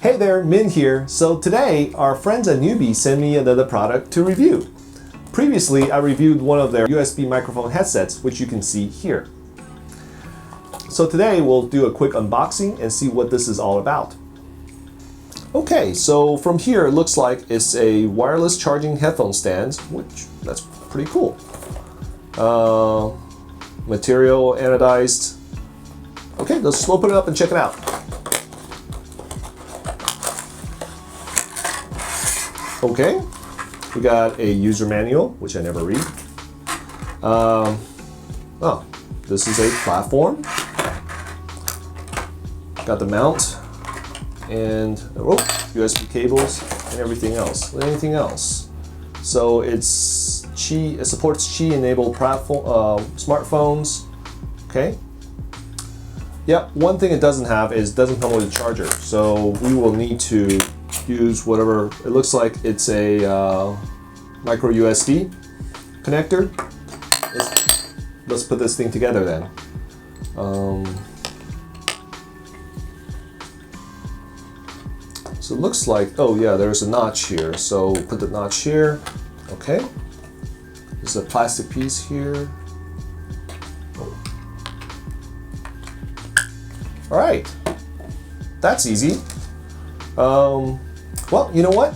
Hey there, Min here. So today, our friends at NB-Z sent me another product to review. Previously, I reviewed one of their USB microphone headsets, which you can see here. So today, we'll do a quick unboxing and see what this is all about. Okay, so from here, it looks like it's a wireless charging headphone stand, which that's pretty cool. Material anodized. Okay, let's open it up and check it out. Okay, we got a user manual, which I never read. Oh, this is a platform. Got the mount and USB cables and everything else. Anything else? So it supports Qi-enabled platform, smartphones. Okay. Yeah, one thing it doesn't have is it doesn't come with a charger. So we will need to use whatever, it looks like it's a micro USB connector. Let's put this thing together then. So it looks like, oh yeah, there's a notch here. So put the notch here. Okay. There's a plastic piece here. All right, that's easy. Well, you know what?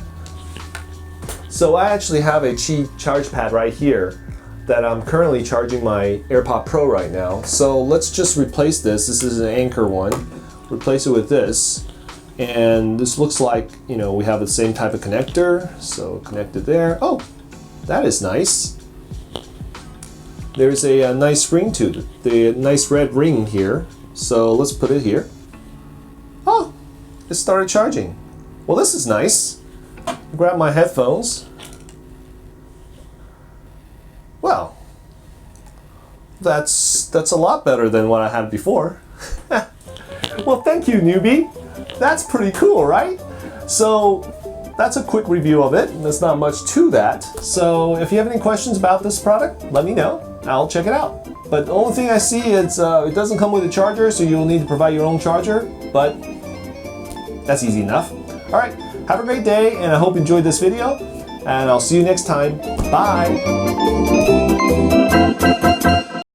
So I actually have a Qi charge pad right here that I'm currently charging my AirPod Pro right now. So let's just replace this. This is an Anchor one. Replace it with this. And this looks like, you know, we have the same type of connector. So connect it there. Oh, that is nice. There's a nice ring to it. The nice red ring here. So let's put it here. Oh, it started charging. Well, this is nice. Grab my headphones. Well, that's a lot better than what I had before. Well, thank you, NB-Z. That's pretty cool, right? So that's a quick review of it. There's not much to that. So if you have any questions about this product, let me know. I'll check it out. But the only thing I see is it doesn't come with a charger, so you'll need to provide your own charger. But that's easy enough. All right, have a great day, and I hope you enjoyed this video, and I'll see you next time. Bye.